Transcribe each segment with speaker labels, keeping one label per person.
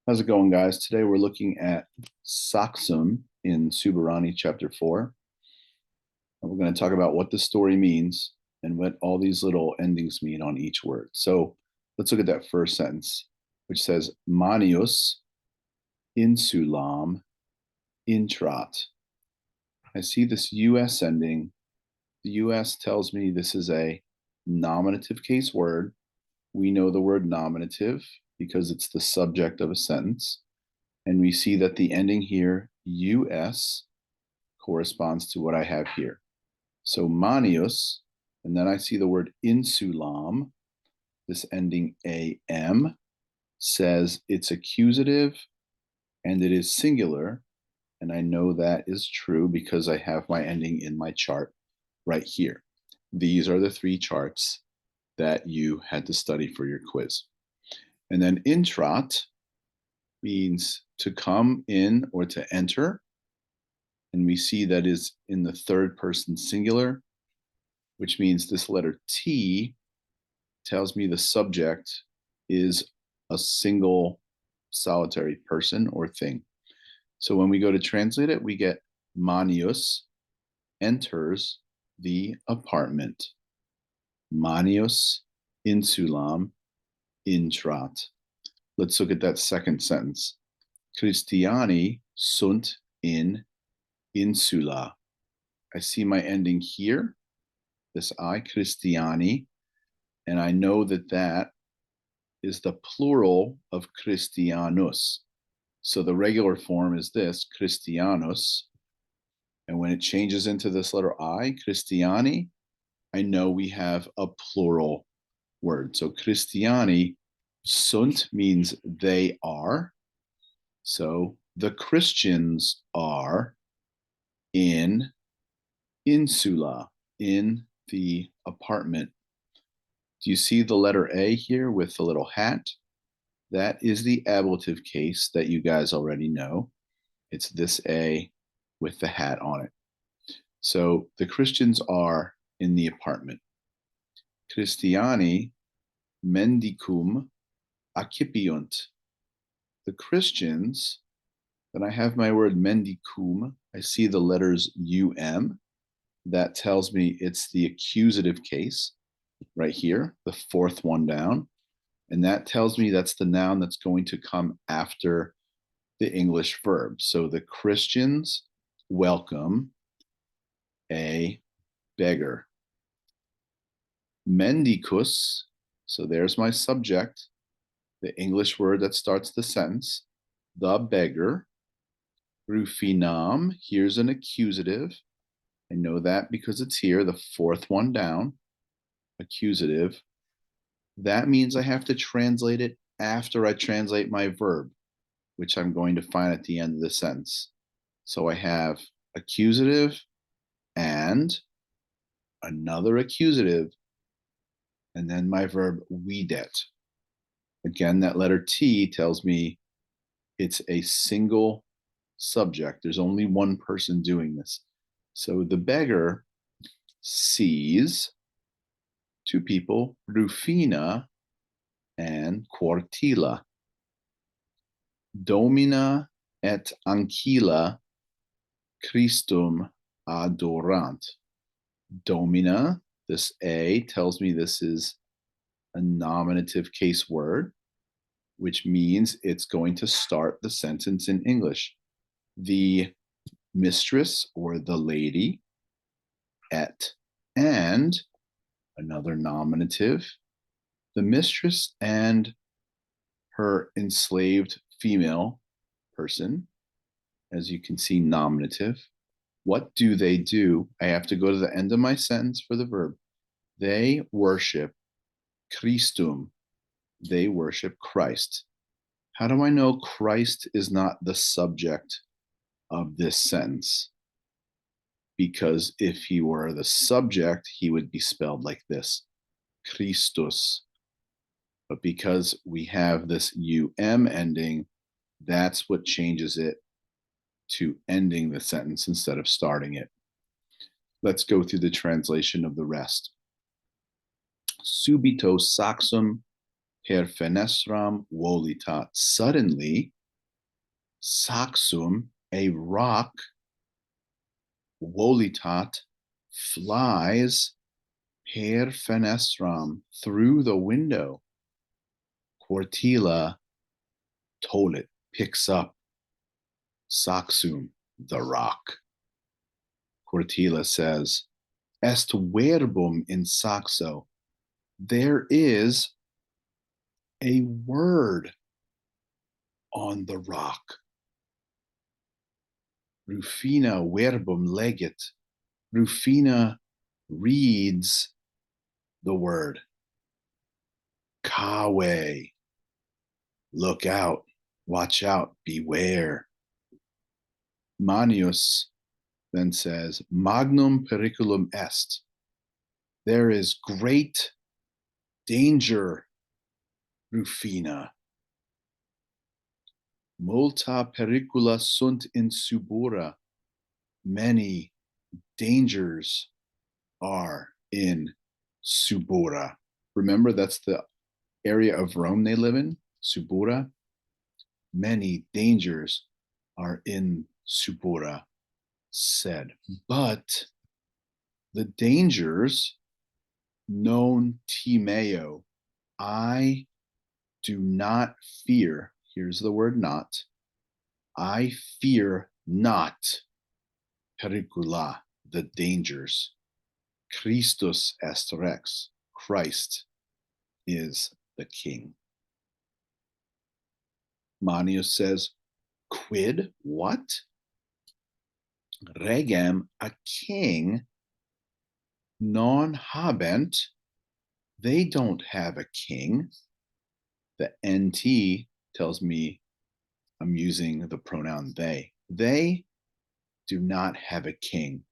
Speaker 1: How's it going, guys? Today we're looking at Saxum in Suburani chapter 4. And we're going to talk about what the story means and what all these little endings mean on each word. So let's look at that first sentence, which says Manius insulam intrat. I see this US ending. The US tells me this is a nominative case word. We know the word nominative because it's the subject of a sentence. And we see that the ending here, US, corresponds to what I have here. So manius, and then I see the word insulam, this ending am, says it's accusative and it is singular. And I know that is true because I have my ending in my chart right here. These are the three charts that you had to study for your quiz. And then intrat means to come in or to enter. And we see that is in the third person singular, which means this letter T tells me the subject is a single solitary person or thing. So when we go to translate it, we get Manius enters the apartment. Manius insulam intrat. Let's look at that second sentence. Christiani sunt in insula. I see my ending here, this I, Christiani, and I know that that is the plural of Christianus. So the regular form is this, Christianus. And when it changes into this letter I, Christiani, I know we have a plural word. So Christiani, sunt means they are. So the Christians are in insula, in the apartment. Do you see the letter A here with the little hat? That is the ablative case that you guys already know. It's this A with the hat on it. So the Christians are in the apartment. Christiani mendicum accipiunt. The Christians, then I have my word mendicum. I see the letters um. That tells me it's the accusative case right here, the fourth one down. And that tells me that's the noun that's going to come after the English verb. So the Christians welcome a beggar. Mendicus, so there's my subject, the English word that starts the sentence, the beggar. Rufinam, here's an accusative. I know that because it's here, the fourth one down, accusative. That means I have to translate it after I translate my verb, which I'm going to find at the end of the sentence. So I have accusative and another accusative, and then my verb weedet. Again, that letter T tells me it's a single subject. There's only one person doing this. So the beggar sees two people, Rufina and Quartila. Domina et anquila Christum adorant. Domina, this A tells me this is a nominative case word, which means it's going to start the sentence in English. The mistress or the lady, et, and another nominative, the mistress and her enslaved female person, as you can see, nominative. What do they do? I have to go to the end of my sentence for the verb. They worship Christum. They worship Christ. How do I know Christ is not the subject of this sentence? Because if he were the subject, he would be spelled like this, Christus. But because we have this ending, that's what changes it to ending the sentence instead of starting it. Let's go through the translation of the rest. Subito saxum per fenestram volitat. Suddenly, Saxum, a rock, volitat, flies per fenestram, through the window. Quartila tolet, picks up Saxum, the rock. Quartila says, Est verbum in saxo. There is a word on the rock. Rufina verbum legit. Rufina reads the word. Kawe. Look out. Watch out. Beware. Manius then says, Magnum periculum est. There is great danger, Rufina. Multa pericula sunt in Subura. Many dangers are in Subura. Remember, that's the area of Rome they live in, Subura. Many dangers are in Subura, said. But the dangers non timeo, I do not fear. Here's the word not. I fear not pericula, the dangers. Christus est rex. Christ is the king. Manius says, quid? What? Regem, a king, non habent. They don't have a king. The NT tells me I'm using the pronoun they. They do not have a king.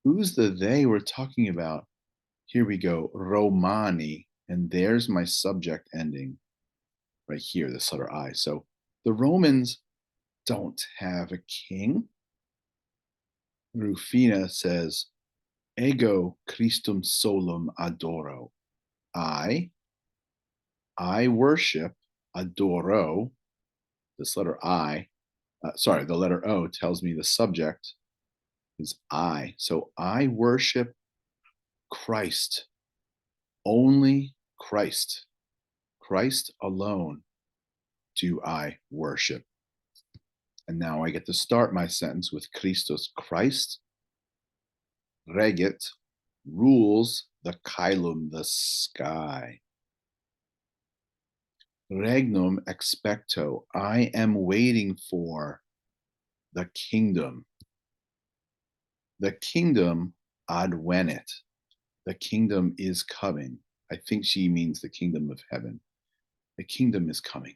Speaker 1: Who's the they we're talking about? Here we go, Romani, and there's my subject ending right here, this letter I. So the Romans don't have a king. Rufina says, ego Christum solum adoro. I worship, adoro, this letter I, the letter O tells me the subject is I. So I worship Christ, only Christ. Christ alone do I worship. And now I get to start my sentence with Christus. Christ regit, rules the caelum, the sky. Regnum expecto, I am waiting for the kingdom. The kingdom advenit. The kingdom is coming. I think she means the kingdom of heaven. The kingdom is coming.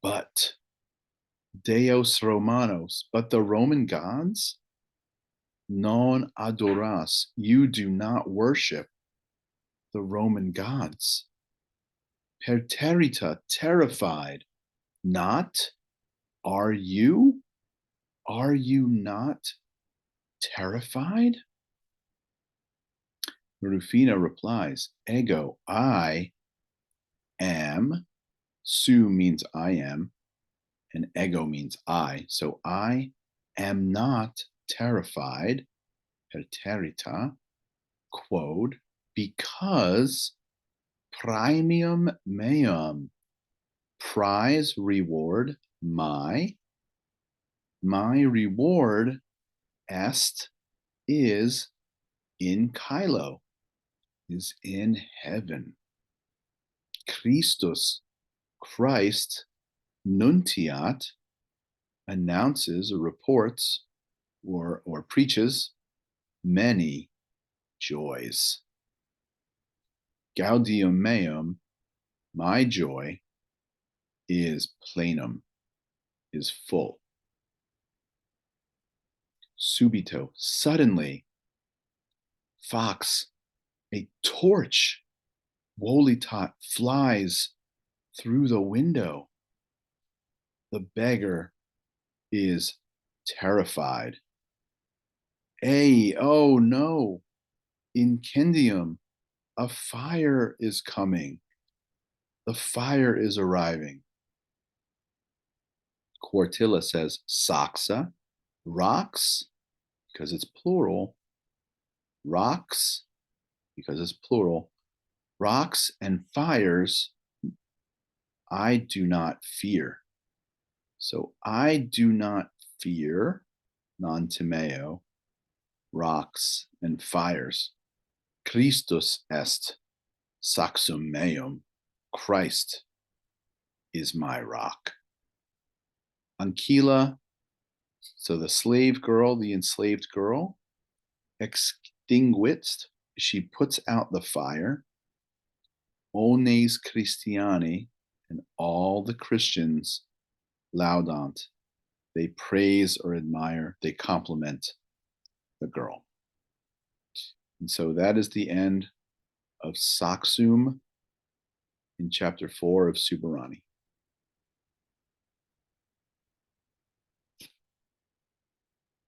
Speaker 1: But Deos Romanos, but the Roman gods, non adoras, you do not worship the Roman gods. Perterita, terrified. Not, are you? Are you not terrified? Rufina replies, ego, I am. Su means I am, and ego means I. So I am not terrified, perterita, quod, because premium meum, prize, reward, my reward est, is in Kylo, is in heaven. Christus, Christ, nuntiat, announces or reports or preaches many joys. Gaudium meum, my joy, is plenum, is full. Subito, suddenly, fox, a torch, volitat, flies through the window. The beggar is terrified. Oh no, incendium, a fire is coming. the fire is arriving. Quartilla says Saxa, rocks, because it's plural, rocks, because it's plural, rocks and fires I do not fear. So I do not fear, non timeo, rocks and fires. Christus est saxum meum. Christ is my rock. Anquila, so the slave girl, the enslaved girl, extinguished, she puts out the fire. Ones Christiani, and all the Christians, laudant, they praise or admire, they compliment the girl. And so that is the end of Saxum in chapter 4 of Suburani.